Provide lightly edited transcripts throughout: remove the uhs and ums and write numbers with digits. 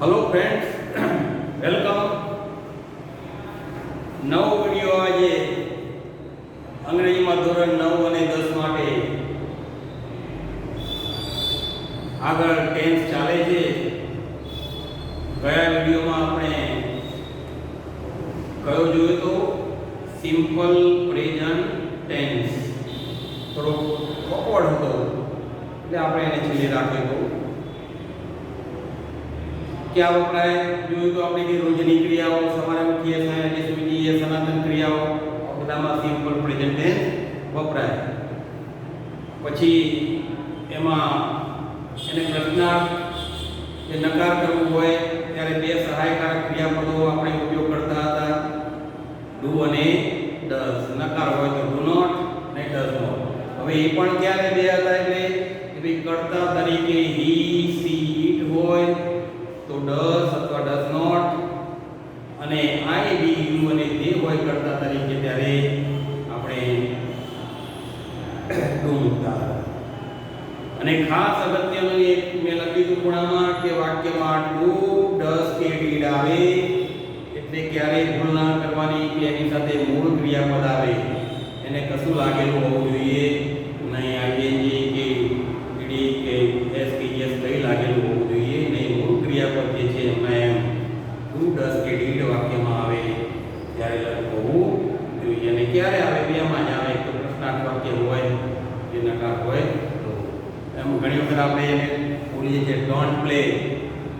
Hello friends, welcome. नव video आज अंग्रेजी में धोरण 9 और 10 माटे आगळ टेन्स चाले छे। गया वीडियो में आपणे कयो जोयो तो सिंपल प्रेजेंट टेन्स थोड़ो ऑकवर्ड हतो એટલે આપણે એને છેલ્લે રાખ્યો હતો। क्या वपराय जो तो आपने की रोजनी क्रियाओं सवारे उठीए सायजे सुईए सनातन क्रियाओं बधामां सिंपल प्रेजेंट टेन्स वपराय। પછી એમાં એને પ્રશ્નાર્થ કે નકાર કરવો હોય ત્યારે બે સહાયકારક ક્રિયાપદો આપણે ઉપયોગ કરતા હતા, ડુ અને ડઝ। નકાર હોય તો ડુ નોટ અને ડઝ નોટ। હવે એ પણ ક્યારે બે હતા એટલે કે ભાઈ કર્તા તરીકે હી સી ઇટ હોય तो डज अथवा डज नॉट અને આઈ બી યુ અને તે હોય કરતા તરીકે ત્યારે આપણે ડુ મૂકતા હતા। અને ખાસ અગત્યનું એક મેં લખ્યું હતું ખૂણામાં કે વાક્યમાં ડુ ડઝ કે ડીડ આવે એટલે ક્યારે ભૂલ ના કરવાની કે એની સાથે મૂળ ક્રિયાપદ આવે એને કશું લાગેલું હોવું જોઈએ નહીં। આઈએનજી કે ડીડી કે એસ કે એસ કઈ લાગેલું હોવું જોઈએ નહીં। મૂળ ક્રિયાપદ જે છે એમાં એમ ડુ ડઝ કે ડીડ વાક્યમાં આવે ત્યારે લખવું હોવું જોઈએ। અને ક્યારે આવે બેમાં જ આવે તો પ્રશ્નાર્થ વાક્ય હોય કે નકાર હોય તો એમ ઘણી વખત આપણે એને બોલીએ છીએ ડોન્ટ પ્લે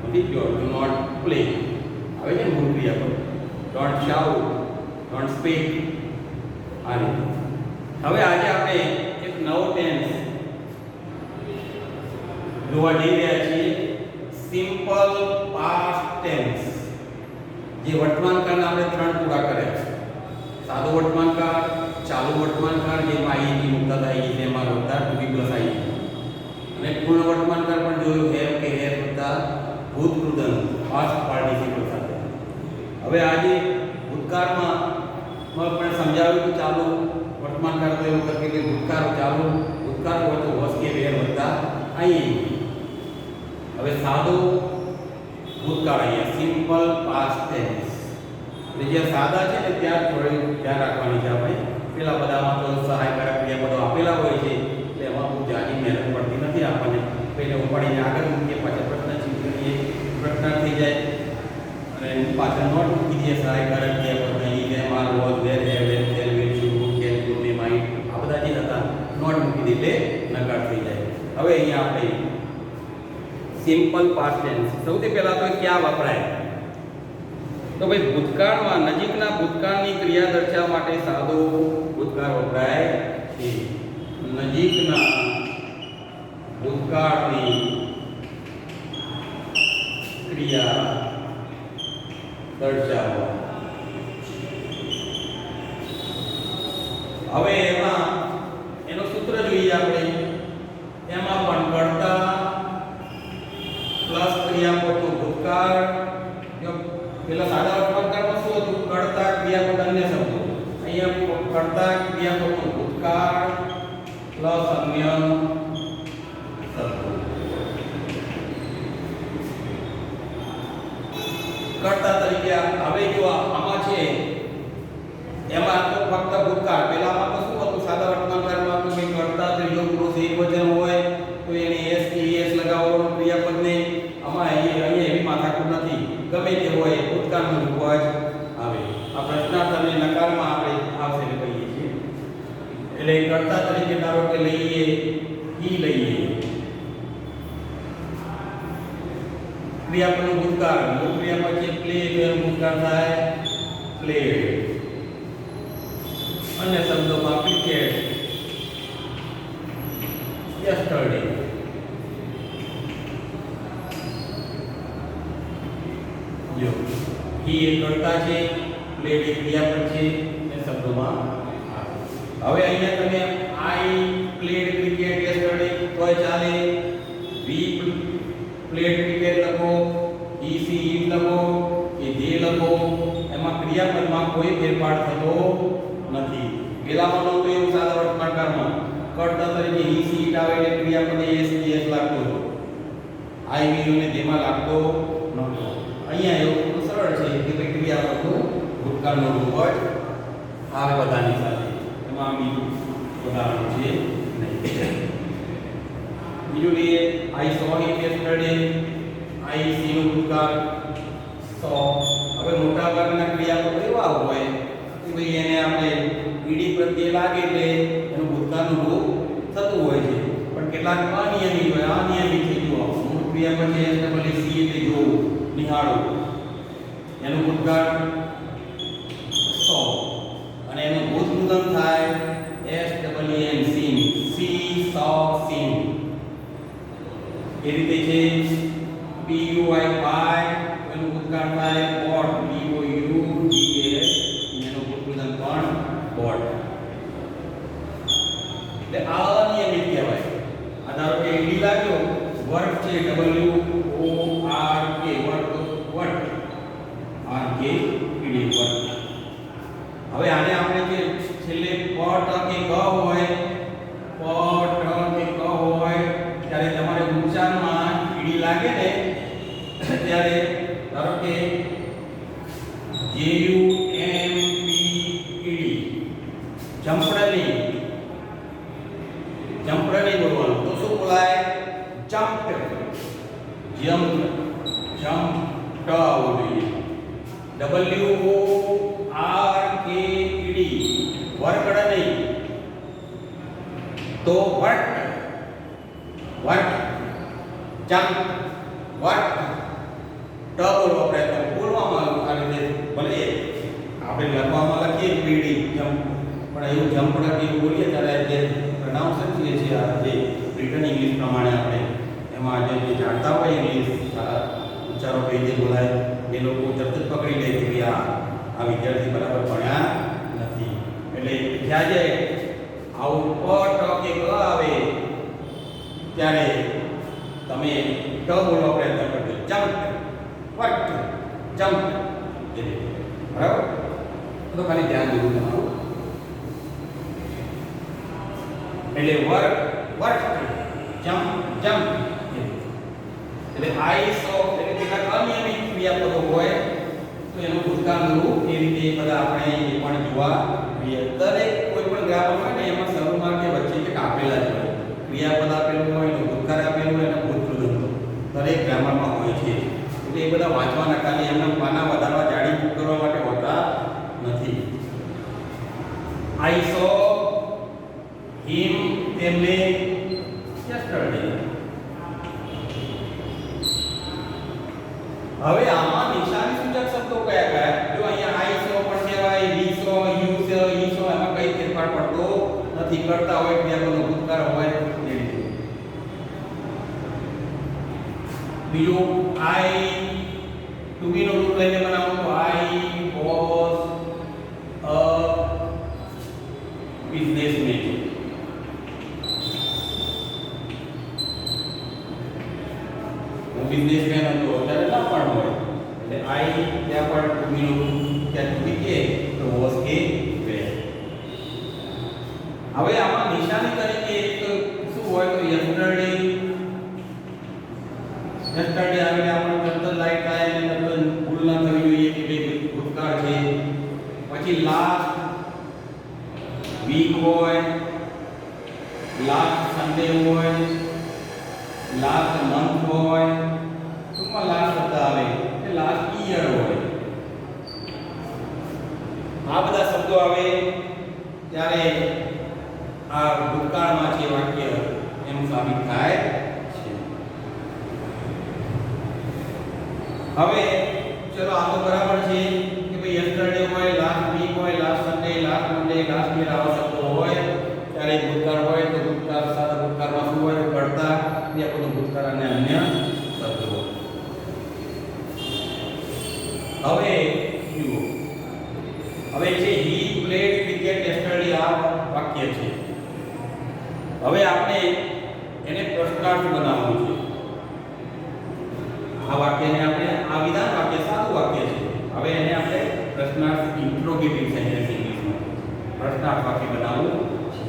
નથી જો ડુ નોટ પ્લે આવે છે મૂળ ક્રિયાપદ। ડોન્ટ શાઉટ, ડોન્ટ સ્પીક આ રીતે। હવે આજે આપણે એક નવો ટેન્સ જોવા જઈ રહ્યા છીએ, સિમ્પલ પાસ્ટ ટેન્સ। જે વર્તમાનકાળના આપણે ત્રણ પૂરા કર્યા છે, સાદો વર્તમાનકાળ, ચાલુ વર્તમાનકાળ જેમાં આઈએનજી મુકતા હતા તેમાં વત્તા ટુ બી પ્લસ આઈએનજી, અને પૂર્ણ વર્તમાનકાળ પણ જોયું હેવ કે હેવ વત્તા ભૂતકૃદંત પાસ્ટ પાર્ટિસિપલ સાથે। હવે આજે ભૂતકાળમાં પણ સમજાવ્યું કે ચાલુ વર્તમાનકાળ તો એવું કરે કે ભૂતકાળ ચાલુ ભૂતકાળ હોય તો વોઝ કે વેર વત્તા આઈએનજી। હવે સાદો ભૂતકાળ અહીંયા સિમ્પલ પાસ્ટ ટેન્સ એટલે જે સાદા છે ને ત્યાં થોડી ધ્યાન રાખવાની છે આપણે। પેલા બધામાં તો સહાયકારક ક્રિયાપદો આપેલા હોય છે એટલે એમાં બહુ જાજી મહેનત પડતી નથી આપણને। પહેલે ઉપાડીને આગળ મૂકીએ, પાછળ પ્રશ્ન ચિહ્ન કરીએ, પ્રશ્ન થઈ જાય અને પાછળ નોટ મૂકી દઈએ સહાયકારક ક્રિયાપદ અહીં am are was were have were tell will should can do may might આ બધા જે હતા નોટ મૂકી દઈએ એટલે નકાર થઈ જાય। હવે અહીંયા આપણે सिंपल पास्ट टेन्स સૌથી પહેલા તો ક્યાં વપરાય તો ભાઈ ભૂતકાળમાં નજીકના ભૂતકાળની ક્રિયા દર્શાવવા માટે સાદો ભૂતકાળ વપરાય છે। નજીકના ભૂતકાળની ક્રિયા દર્શાવવા। હવે એમાં એનો સૂત્ર જોઈએ આપણે। એમાં પણ કરતા प्लस क्रियापदનું ભૂતકાળ જો પેલા સાદા વર્તમાનકાળમાં શું હતું કર્તા ક્રિયાપદ અન્ય શબ્દો, અહીંયા કર્તા ક્રિયાપદનું ભૂતકાળ પ્લસ અન્ય શબ્દો। કર્તા તરીકે હવે જો આમાં છે એમાં તો ફક્ત ભૂતકાળ, પેલામાં તો શું હતું સાદા વર્તમાનકાળમાં તો કે કર્તા ત્રીજો પુરુષ એકવચન હોય તો એને એસ કે એસ લગાવવાનું ક્રિયાપદને। આમાં અહીંયા એવી માથાકૂટ નથી, ગમે તે હોય ભૂતકાળનું રૂપ જ આવે। આ પ્રશ્નાર્થ અને નકારમાં આપણે આવશે એટલે કહીએ છીએ। એટલે કર્તા તરીકે ધારો કે લઈએ ઈ લઈએ ક્રિયાપદનું ભૂતકાળ, મૂળ ક્રિયાપદ છે પ્લે તો એનું ભૂતકાળ થાય પ્લેડ। અન્ય શબ્દોમાં ક્રિકેટ, યસ્ટરડે। જો ही એક કર્તા છે, પ્લેડ એક ક્રિયાપદ છે એ શબ્દોમાં આવે। હવે અહીંયા તમે આઈ પ્લેડ ક્રિકેટ યસ્ટરડે તોય ચાલે, વી પ્લેડ ક્રિકેટ લખો, હી સી ઇટ લખો કે ધે લખો, એમાં ક્રિયાપદમાં કોઈ ફેરફાર થતો નથી। પેલામાં નહોતું એવું સાદા વર્તમાનકાળમાં કર્તા તરીકે હી સી ઇટ આવે એટલે ક્રિયાપદ એસ એસ લાગતો હતો, આઈ વી યુ ને ધેમાં લાગતો નહોતો। જ આવે બધાની સાથે, એમાં બીજું ઉદાહરણ છે નહીં. બીજું લઈએ, આઈ સો હિમ યસ્ટરડે. આઈ સી નો ભૂતકાળ સો. હવે મોટા ભાગના ક્રિયાપદો એવા હોય કે ભાઈ એને આપણે ઈડી પ્રત્યે લાગે એટલે એનું ભૂતકાળનું રૂપ થતું હોય છે, પણ કેટલાક અનિયમિત હોય. અનિયમિત થઈ ગયું મૂળ ક્રિયાપદ છે એટલે સી એટલે જોવું, નિહાળવું, એનું ભૂતકાળ સો અને એનું ભૂતકૃદમ થાય S double N seen. See saw seen. એ રીતે છે પી યુ આઈ બાય, એનું ભૂતકાળ થાય bought. B O U D S, એનું ભૂતકૃદમ પણ બોટ. એટલે આ અનિયમિત કહેવાય. આ ધારો કે ઈડી લાગ્યો, વર્ક છે W O R K, work work R K ED work. હવે આને આપણે જે છેલ્લે પટ કે ક હોય, પટ કે ક હોય ત્યારે તમારે ઉચ્ચારણમાં ઈડી લાગે ને ત્યારે ધારો કે જે યુ એમ પી ઈડી, જમ્પડલી, જમ્પડલી બોલવાનું. તો શું બોલાય? જમ્પ્ડ. જમ્પ, જમ્પ ટ આવવું જોઈએ. W O R K ED, worked નહીં તો વર્ક, વર્ક, જમ્પ, વર્ક. ટ બોલવા પ્રયત્ન બોલવામાં આ રીતે ભલે આપણે લખવામાં લખીએ ઈડી જમ્પ, પણ એવું જમ્પડ કે એવું બોલીએ ત્યારે જે પ્રોનાઉન્સેશન છે આ જે રિટન ઇંગ્લિશ પ્રમાણે આપણે એમાં જે જાણતા હોય ઇંગ્લિશ ઉચ્ચારો કઈ રીતે બોલાય એ લોકો તરત જ પકડી લે કે આ વિદ્યાર્થી બરાબર ભણ્યા નથી. એટલે જ્યારે આવું પ ટ કે ક આવે ત્યારે તમે ટ બોલવા પ્રયત્ન કરજો. Jump, work, jump. બરાબર? તો ખાલી ધ્યાન દેવું તમારું. એટલે વર્ક, વર્ક, જમ્પ, જમ્પ. એટલે આઈ સો એટલે કેટલાક અનિયમિત ક્રિયાપદો હોય તો એનું ભૂતકાળનું રૂપ એ રીતે બધા આપણે એ પણ જોવા જોઈએ. દરેક કોઈ પણ ગ્રામરમાં ને એમાં શરૂમાં કે વચ્ચે કે આપેલા જ હોય. ક્રિયાપદ આપેલું હોય, એનું ભૂતકાળ આપેલું હોય અને ભૂતકૃદમ દરેક ગ્રામરમાં હોય છે. એટલે એ બધા વાંચવાના, ખાલી એમના પાના વધારવા જાડી કરવા માટે હોતા નથી. આઈ સો હિમ તેમને યસ્ટરડે. હવે આમાં નિશાની સૂચક શબ્દો કયા કયા? જો અહીંયા આઈ સો પણ કહેવાય, વી સો, યુ સો, ઈ સો, એમાં કઈ ફેરફાર પડતો નથી. કરતા હોય ક્રિયાપદનો ભૂતકાળ હોય એ રીતે. બીજું આઈ ટુ બી નો રૂપ લઈને બનાવો તો આઈ વોઝ અ બિઝનેસમેન. હું બિઝનેસમેન હતો ત્યારે ના પણ હોય એટલે આઈ ત્યાં પણ ટુ બી નો રૂપ ત્યાં ટુ બી કે તો વોઝ કે વે. હવે આમાં નિશાની તરીકે એક શું હોય તો યસ્ટરડે. યસ્ટરડે આવે આપણે તરત લાઈટ થાય અને તરત ભૂલ ના થવી જોઈએ કે ભાઈ ભૂતકાળ છે. પછી લાસ્ટ વીક હોય, લાસ્ટ સન્ડે હોય, લાસ્ટ મંથ હોય, ટૂંકમાં લાસ્ટ શબ્દ આવે એટલે લાસ્ટ ઈયર હોય. આ બધા શબ્દો આવે ત્યારે આ ભૂતકાળમાં છે વાક્ય એનું સાબિત થાય છે. હવે ચલો આ તો બરાબર છે કે ભાઈ યસ્ટરડે હોય, લાસ્ટ વીક હોય, લાસ્ટ સન્ડે, લાસ્ટ મંડે, લાસ્ટ યર આવા શબ્દો હોય ત્યારે ભૂતકાળ હોય તો ભૂતકાળ સાથે ભૂતકાળમાં શું હોય તો કરતા ક્રિયાપદો ભૂતકાળ અને અન્ય શબ્દો. હવે જુઓ, હવે છે હી પ્લેડ ક્રિકેટ યસ્ટરડે, આ વાક્ય છે. હવે આપણે એને પ્રશ્નાર્થ બનાવવું છે. આ વાક્યને આપણે આ વિધાન વાક્ય સાદું વાક્ય છે. હવે એને આપણે પ્રશ્નાર્થ ઇન્ટ્રોગેટિવ સેન્ટેન્સ ઇંગ્લિશમાં પ્રશ્નાર્થ વાક્ય બનાવવું છે.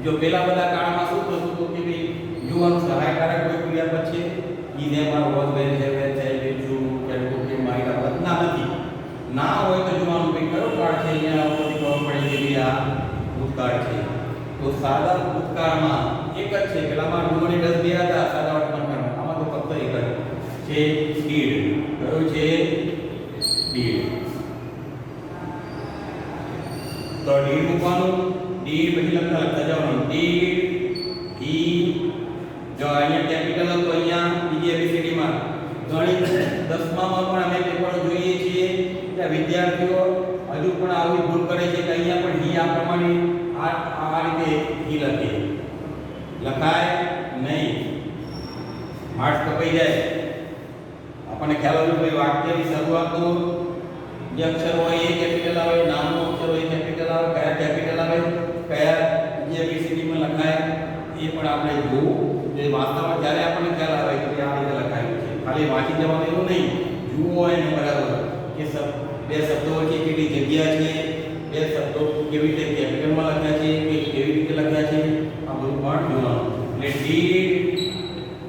જો પેલા બધા કાળમાં શું થતું હતું કે ભાઈ જોવાનું સહાયકારક કોઈ ક્રિયાપદ છે ઈ never was were have were shall will you can could in my ના નથી. ના હોય તો જોવાનું ભાઈ કયો કાળ સાદા ભૂતકાળમાં એક જ છે, પેલામાં ડુ અને ડઝ બે હતા સાદા વર્તમાનકાળમાં, આમાં તો ફક્ત એક જ છે, ડીડ. કયો છે? ડીડ. તો ડીડ મૂકવાનું, ડીડ પછી લખતા જવાનું, ડીડ હી. જો અહીંયા કેપિટલ હતો, અહીંયા બીજી એબીસીડી માં ગણિત 10માં પણ અમે પેપરો જોઈએ છીએ કે વિદ્યાર્થીઓ હજુ પણ આવી ભૂલ કરે છે કે અહીંયા પણ હી આ પ્રમાણે આ રીતે હી લખે, લખાય નહીં, માર્ક્સ કપાઈ જાય. આપણને ખ્યાલ હોવો જોઈએ વાક્યની શરૂઆતનો જે અક્ષર હોય એ કેપિટલ આવે, નામનો અક્ષર હોય કેપિટલ આવે, કયા કેપિટલ આવે, કયા જે એબીસીડી માં લખાય એ પણ આપણે જોવું. જે વાસ્તવમાં જ્યારે આપણને ખ્યાલ આવે કે આ રીતે લખાયેલું છે, ખાલી વાંચી જવાનું એવું નહીં, જુઓ એને બરાબર કે બે શબ્દો વચ્ચે કેટલી જગ્યા છે, બે શબ્દો કેવી રીતે કેપિટલમાં લખ્યા છે કે કેવી રીતે લખ્યા છે, આ બધું પણ જોવાનું. એટલે ડીડ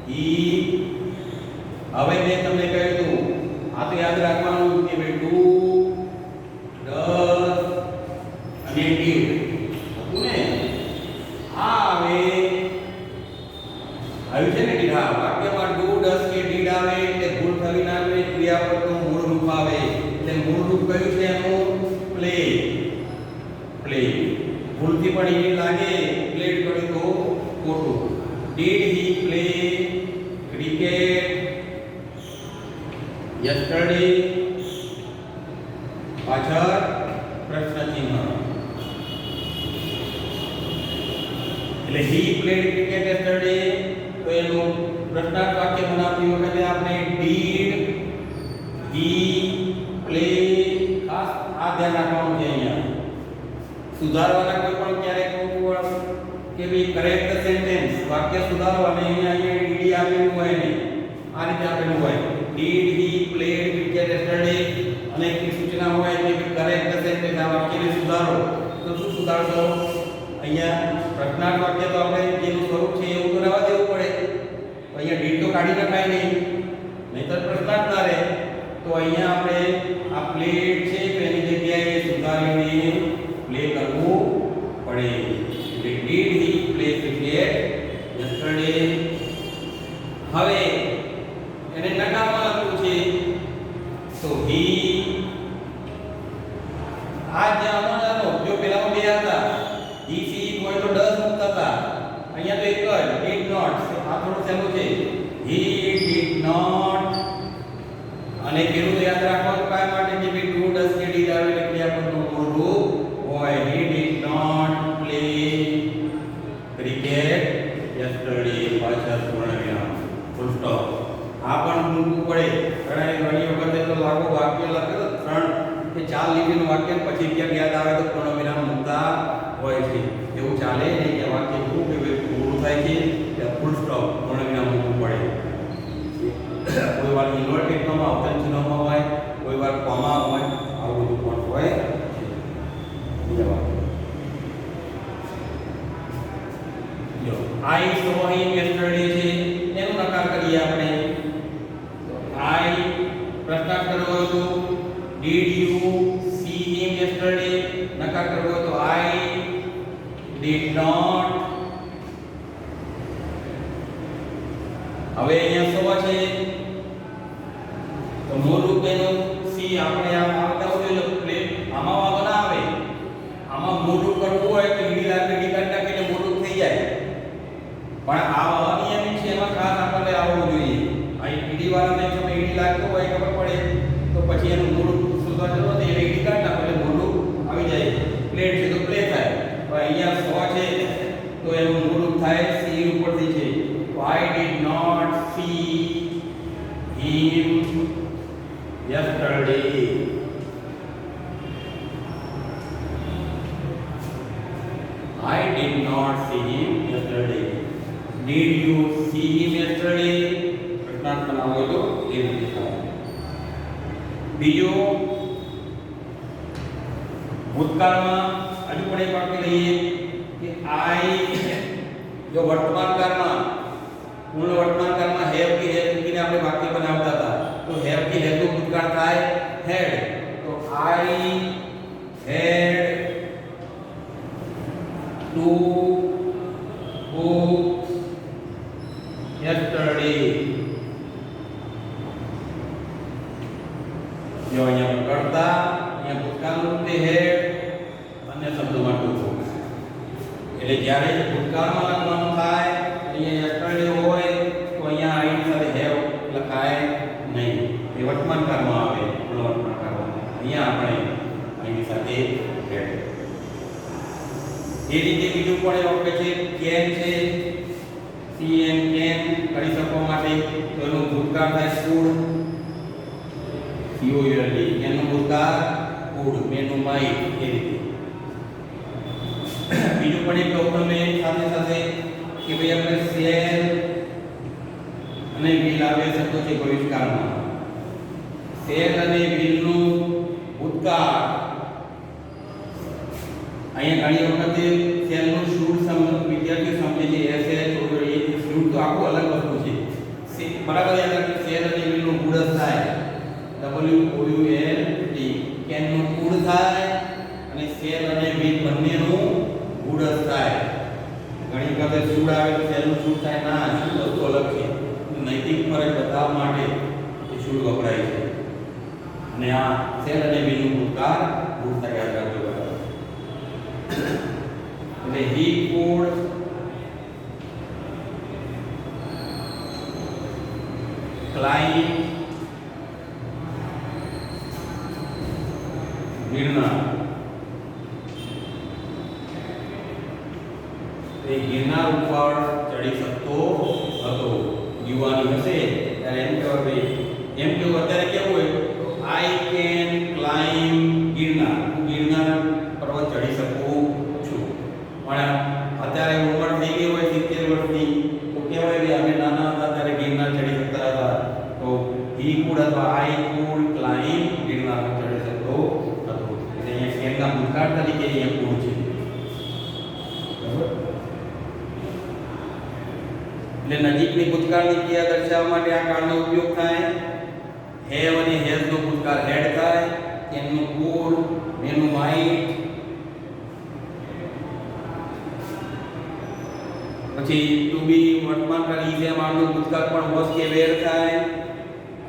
ઈ. હવે મેં તમને કહ્યું હતું, આ તો યાદ રાખવાનું કે ભાઈ ડુ, ડઝ અને ડીડ હતું ને. આ આવે આવ્યું છે ને ડીડ. હા, વાક્યમાં ડુ, ડઝ કે ડીડ આવે એટલે ભૂલ થવી ના જોઈએ, ક્રિયાપદનું મૂળ રૂપ આવે. એટલે મૂળ રૂપ કયું છે એનું? પ્લે. પ્લે. ભૂલથી પણ એ લાગે પ્લેડ કર્યું તો ખોટું. Did he play cricket yesterday? પાછળ પ્રશ્ન ચિહ્ન. એટલે હી પ્લેડ ક્રિકેટ યસ્ટરડે, તો એનું પ્રશ્નાર્થ વાક્ય બનાવતી વખતે આપણે ડીડ હી પ્લે, ખાસ આ ધ્યાન રાખવાનું છે. અહીંયા સુધારવાના કોઈ પણ ક્યારેક કે ભઈ કરેક્ટ સેન્ટેન્સ વાક્ય સુધારવાને અહીંયા ડીડી આપેલું હોય ને આ રીતે આપેલું હોય, did he played cricket yesterday, અને એક સૂચના હોય કે કરેક્ટ સેન્ટેન્સ આ વાક્યને સુધારો. તો શું સુધારશો? અહીંયા પ્રશ્નાર્થ વાક્ય તો આપણે જેનું સ્વરૂપ છે એવું તો રહેવા દેવું પડે, અહીંયા ડીડ તો કાઢી નખાય નહીં, નહીતર પ્રશ્નાર્થ ના રહે. તો અહીંયા આપણે આ પ્લેડ છે તો એની જગ્યાએ સુધારીને પ્લે કરવું પડે. એટલે did he play cricket yesterday. હવે એને નકારમાં લખવું છે તો હી. આ જે આમાંનો જો પેલામાં બે હતા હી સી હોય તો ડઝ મૂકતા હતા, અહીંયા તો એક જ ડીડ નોટ. આ થોડું સહેલું છે, હી ડીડ નોટ. અને પેલું યાદ રાખવાનું કાય માટે કે ભઈ ડુ, ડઝ કે ડીડ આવે એટલે ક્રિયાપદનું મૂળ રૂપ હોય. He did not play cricket yesterday, પાછળ પૂર્ણવિરામ, ફૂલ સ્ટોપ. આ પણ મૂકવું પડે. ઘણી વખતે તો લાગો વાક્ય લખે 3 કે 4 લીટીનું વાક્ય પછી ક્યાંક યાદ આવે તો પૂર્ણવિરામ મૂકતા હોય છે. એવું ચાલે નહીં કે વાક્ય પૂરું થાય છે ત્યાં ફૂલ સ્ટોપ પૂર્ણવિરામ મૂકવું પડે. કોઈ વાર ઇન્વર્ટેડ કોમા અવતરણ ચિહ્નમાં હોય, કોઈ વાર કોમા હોય, આવું બધું પણ હોય છે. જો આઈ saw him yesterday છે એનો નકાર કરીએ આપણે. આઈ પ્રશ્નાર્થ કરવો હોય તો did you see him yesterday, નકાર કરવો હોય તો I did not. હવે અહીંયા saw છે તો મૂળ રૂપ એનું સી આપણે આવતા હોય તો પ્લે આમાં વાંધો ના આવે. આમાં મૂળ રૂપ કરવું હોય તો ઈડી લાગડી કાઢ નાખીને મૂળ રૂપ થઈ જાય. પણ આ અનિયમિત છે એમાં ખાસ આપણે આવવું જોઈએ. આ ઈડી વાળાને જો ઈડી લાગતો હોય ખબર પડે તો પછી એનું મૂળ રૂપ શોધવા જતો તો એને ઈડી કાઢ નાખો એટલે મૂળ રૂપ આવી જાય. પ્લેટ છે તો પ્લે થાય. તો અહીંયા સો છે તો એનું મૂળ રૂપ થાય સી ઉપરથી છે તો I did not see him yesterday. I did not see him yesterday. Did you see him yesterday? પ્રશ્નાર્થ બનાવો તો એ રીતે થાય. બીજો ભૂતકાળમાં હજુ પણ એક વાક્ય લઈએ કે I જો વર્તમાનકાળમાં પૂર્ણ વર્તમાનકાળમાં હેવ કે હેડ મૂકીને આપણે વાક્ય બનાવતા હતા તો હેવ કે હેડ નું ભૂતકાળ થાય હેડ. તો I had to જો અહીંયા કરતા, અહીંયા ભૂતકાળનું રૂપ હેડ, અન્ય શબ્દોમાં ટુ. એટલે જ્યારે ભૂતકાળમાં લખવાનું થાય અહીંયા યસ્ટરડે હોય તો અહીંયા આઈ સાથે હેવ લખાય નહીં. એ વર્તમાનકાળમાં આવે, વર્તમાનકાળમાં. અહીંયા આપણે આની સાથે હેડ. એ રીતે બીજું પણ એવું કે છે કેન છે, CN કેન કરી શકવા માટે તો એનું ભૂતકાળ થાય કુડ, COULD. એનું ભૂતકાળ કુડ, મેનું માઇટ. એ રીતે બીજું પણ એક કહું તમે સાથે સાથે કે ભાઈ આપણે શેર અને વિલ આવે શબ્દો છે ભવિષ્યકાળમાં. શેર અને વિલનું ભૂતકાળ અહીંયા ઘણી વખતે શેરનું શુડ વિદ્યાર્થીઓ સમજે છે એસે એ શુડ તો આખું અલગ વસ્તુ છે. બરાબર યાદ રાખજો, શેર અને વિલનું ગુડ થાય WOULD. કેનનું ગુડ થાય અને શેર અને વિલ બંનેનું ગુડ થાય. ઘણી વખતે શુડ આવે તો શેરનું શુડ થાય. ના, શુડ વસ્તુ અલગ છે. નૈતિક ફરજ બતાવવા માટે એ શુડ વપરાય છે. અને આ શેર અને વિલનું ભૂતકાળ ગુડ થાય, યાદ રાખજો. એટલે he could climb ગિરનાર. તે ગિરનાર ઉપર ચડી શકતો હતો. યુવાની હશે ત્યારે એમ કહેવાય ભાઈ, એમ કેવું અત્યારે કેવું હોય આઈ કેન ક્લાઇમ્બ ગિરનાર, હું ગિરનાર પર્વત ચડી શકું છું. પણ અત્યારે ઉંમર થઈ ગઈ હોય 70 વર્ષની તો કહેવાય કે અમે નાના હતા ત્યારે ગિરનાર ચડી શકતા હતા. તો હી કુડ અથવા આઈ કુડ ક્લાઇમ્બ ગિરનાર ચડી શકતો હતો. એટલે અહીંયા કેનના ભૂતકાળ તરીકે અહીંયા કુડ છે. બરાબર? એટલે નજીકની ભૂતકાળની ક્રિયા દર્શાવવા માટે આ કાળનો ઉપયોગ થાય. હેવ અને હેઝનો ભૂતકાળ હેડ થાય, કેનનું કુડ, મેનું માઇટ. પછી ટુ બી વર્તમાનકાળ ઇઝ એમ આરનું ભૂતકાળ પણ વોઝ કે વેર થાય.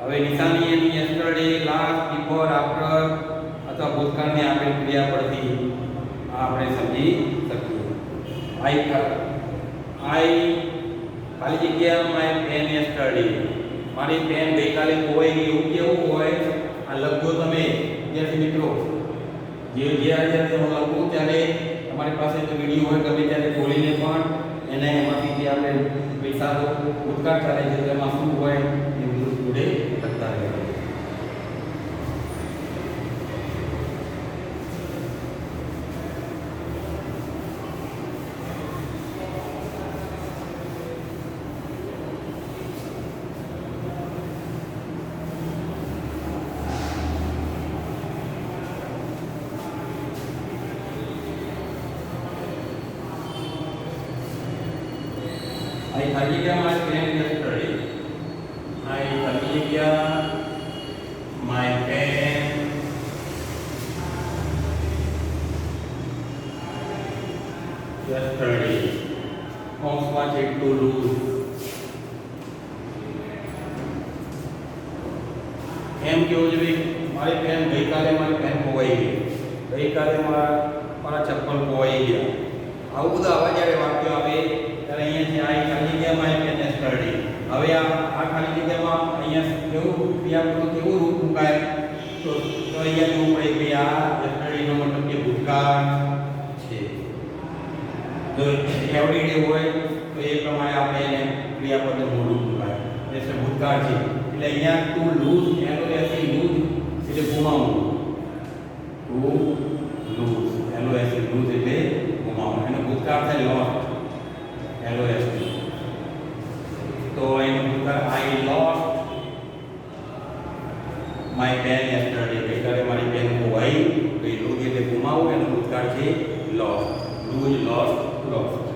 હવે નિશાની એની યસ્ટરડે, લાસ્ટ, બિફોર, આફ્ટર અથવા ભૂતકાળની આપેલ ક્રિયા પરથી આપણે સમજી શકીએ. આઈ ખાલી જગ્યા માય પેન યસ્ટરડે, મારી પેન ગઈકાલે ખોવાઈ ગઈ. એવું કેવું હોય આ લખજો તમે વિદ્યાર્થી મિત્રો. જ્યારે હું લખું ત્યારે તમારી પાસે જો વિડીયો હોય ગમે ત્યારે ખોલીને પણ એને એમાંથી જે આપણે પૈસા ભૂતકાળ ચાલે છે તેમાં શું હોય એ બધું જોડે લખતા રહેવાનું. I ખાલી જગ્યા my pen yesterday. I ખાલી જગ્યા my pen yesterday. કૌંસમાં છે to lose. એમ કેવું જોઈએ મારી પેન ગઈકાલે મારી પેન ખોવાઈ ગઈ, ગઈકાલે મારા ચપ્પલ ખોવાઈ ગયા. આવું બધું આવા જ્યારે વાક્યો આવે ત્યારે અહીંયા છે આ ખાલી જગ્યામાં પેન yesterday. હવે આ ખાલી જગ્યામાં અહીંયા કેવું ક્રિયાપદનું કેવું રૂપ મુકાય તો અહીંયા જોવું પડે કે આ yesterday નો મતલબ કે ભૂતકાળ છે. જો એવરીડે હોય તો એ પ્રમાણે આપણે એને ક્રિયાપદનું મૂળ મુકાય એટલે ભૂતકાળ છે. એટલે અહીંયા ટુ લૂઝ એનો એસી લૂઝ એટલે ગુમાવવું. ટુ લૂઝ એનો એસી લૂઝ એટલે ગુમાવવું. એનો ભૂતકાળ થાય લોસ્ટ, LOST. તો એનો ભૂતકાળ I lost my pen yesterday. ગઈકાલે મારી પેન ખોવાઈ ગઈ. લૂઝ એટલે ગુમાવવું, એનો ભૂતકાળ છે લોસ્ટ. Lose, lost, lost.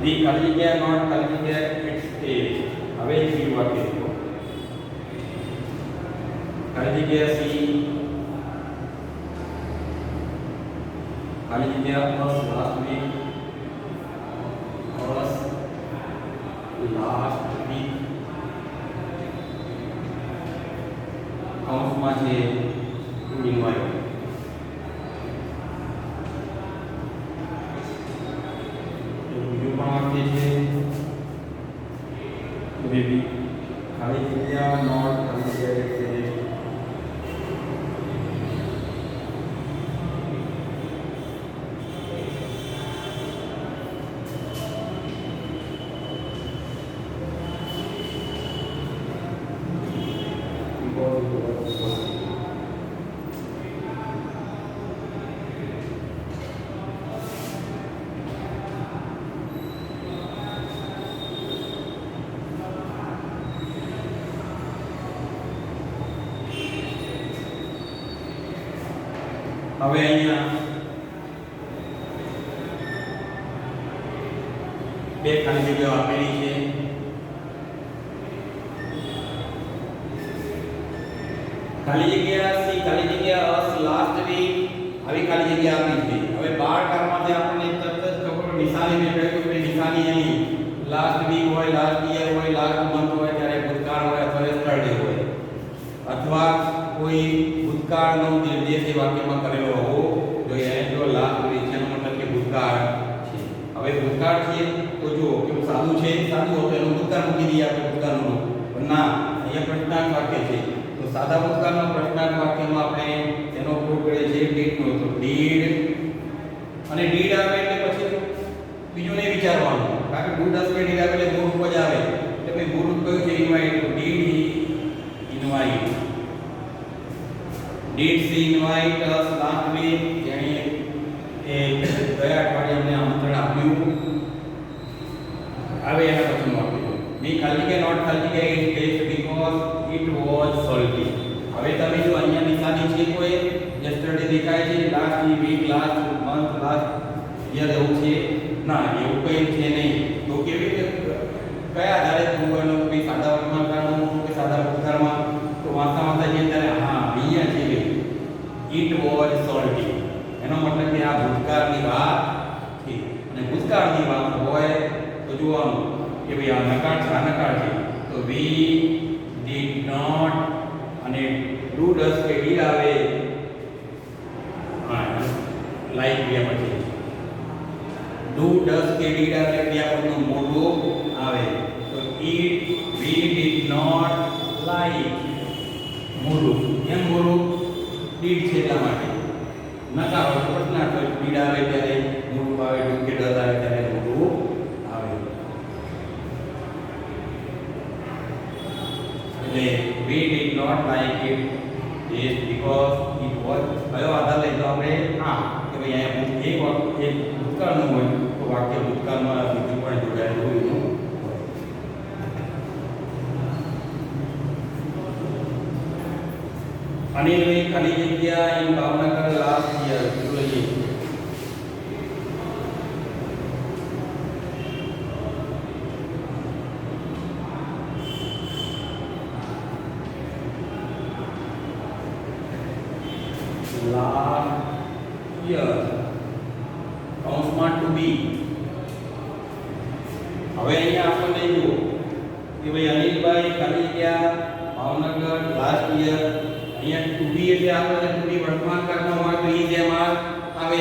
दी ખાલી જગ્યા નોટ ખાલી જગ્યા ઇટ્સ is. હવે સી વાક્ય છે. ખાલી જગ્યા સી ખાલી જગ્યા us last week us last week કૌંસમાં છે invite બીજું પણ વાક્ય છે બેબી ખાલી જગ્યા નોટ ખાલી જગ્યા છે હવે અહીંયા બે ખાલી જગ્યાઓ આપેલી છે ખાલી જગ્યા સી ખાલી જગ્યા us last week આવી ખાલી જગ્યા આપી છે હવે 12 કારમાંથી આપણને તરત જ ખબર નિશાની મેં કહ્યું કે નિશાની અહીં લાસ્ટ વીક હોય લાસ્ટ યર હોય લાસ્ટ મંથ હોય ત્યારે ભૂતકાળ હોય અથવા યસ્ટરડે હોય અથવા કોઈ ભૂતકાળનો નિર્દેશ એ વાક્યમાં કરેલો હોવો જોઈએ અને જો લાસ્ટ વીક છે એનો મતલબ કે ભૂતકાળ છે હવે ભૂતકાળ છે તો જો કેવું સાદું છે સાદું હોય તો એનું ભૂતકાળ મૂકી દઈએ આપણે ભૂતકાળનું પણ ના અહીંયા પ્રશ્નાર્થ વાક્ય છે તો સાદા ભૂતકાળના પ્રશ્નાર્થ વાક્યમાં આપણે એનો ઉપયોગ કરીએ છીએ ડીડનો તો ડીડ અને ડીડ આવે એટલે પછી બીજું નહીં વિચારવાનું કારણ કે ડુ ડસ કે ડીડ આવે એટલે મૂળ રૂપ જ આવે એટલે ભાઈ મૂળ રૂપ કયું છે ઇન્વાઇટ તો did he invite did she invite us last week જેણે એ ગયા અઠવાડિયે અમને આમંત્રણ આપ્યું આવે એના પછી વાક્ય બી ખાલી કે નોટ ખાલી કે it taste because it was salty હવે તમે જો અહીંયા નિશાની છે કોઈ યસ્ટરડે દેખાય છે last week last month last year એવું છે ના એવું કંઈ છે નહીં તો કેવી રીતે કયા આધારે પૂર્વનો કે સાદા વર્તમાનકાળનું કે સાદા ભૂતકાળમાં તો વાંચતા જે ત્યારે હા અહીંયા છે ઇટ વોઝ સોલ્ટી એનો મતલબ કે આ ભૂતકાળની વાત છે અને ભૂતકાળની વાત હોય તો જોવાનું કે ભાઈ આ નકાર છે આ નકાર છે તો વી ડીડ નોટ અને ડુ ડસ કે ડીડ આવે હા લાઈક ક્રિયા પછી ડુ ડસ કે ડીડ આવે ક્રિયાપદનું મૂળ રૂપ આવે તો ઈટ વી ડીડ નોટ લાઈક મૂળ રૂપ એમ મૂળ રૂપ ડીડ છે એટલા માટે નકાર હોય તો પ્રશ્નાર્થ હોય ડીડ આવે ત્યારે મૂળ રૂપ આવે ડુ કે ડસ આવે ત્યારે મૂળ રૂપ આવે એટલે we did not like it is because it was કયો આધાર લઈતો આપણે હા કે ભાઈ અહીંયા એક ભૂતકાળનું હોય તો વાક્ય ભૂતકાળમાં બીજું પણ જોડાયેલું હોય એનું અનિલની ખાલી જગ્યા ઇન ભાવનગર લાસ્ટ યર જોઈએ last year કૌંસમાં ટુ બી હવે અહીંયા આપણને જુઓ કે ભાઈ અનિલભાઈ ખાલી જગ્યા ભાવનગર લાસ્ટ યર અહીંયા ટુ બી એટલે આપણે ટુ બી વર્તમાન કાળનો હોય તો ઈ જેમ આવે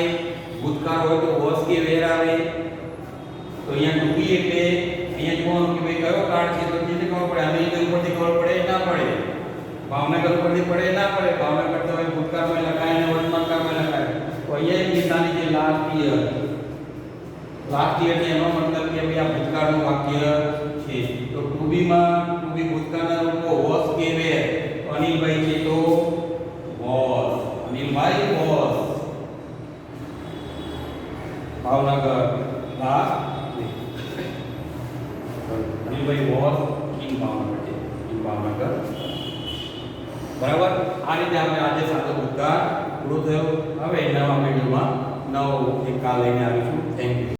ભૂતકાળ હોય તો વોઝ કે વેર આવે તો અહીંયા ટુ બી એટલે અહીંયા જોવાનું કે ભાઈ કયો કાળ છે તો જેને ખબર પડે અનિલ ઉપરથી ખબર પડે ના પડે ભાવનગર ઉપરથી પડે ના પડે ભાવનગર તો ભૂતકાળમાં લખાય અને વર્તમાનકાળમાં લખાય તો અહીંયા એક નિશાની છે લાસ્ટ યર એનો મતલબ કે ભાઈ આ ભૂતકાળનું વાક્ય છે તો ટુ બી માં ટુ બી ભૂતકાળના રૂપો વોઝ કે વેર અનિલભાઈ છે તો was Anilbhai was Bhavnagar last Anilbhai was in Bhavnagar બરાબર આ રીતે આપણે આજે સાદો ભૂતકાળ પૂરો થયો હવે નવા વિડિયોમાં નવો એક કાલ લઈને આવીશું થેન્ક યુ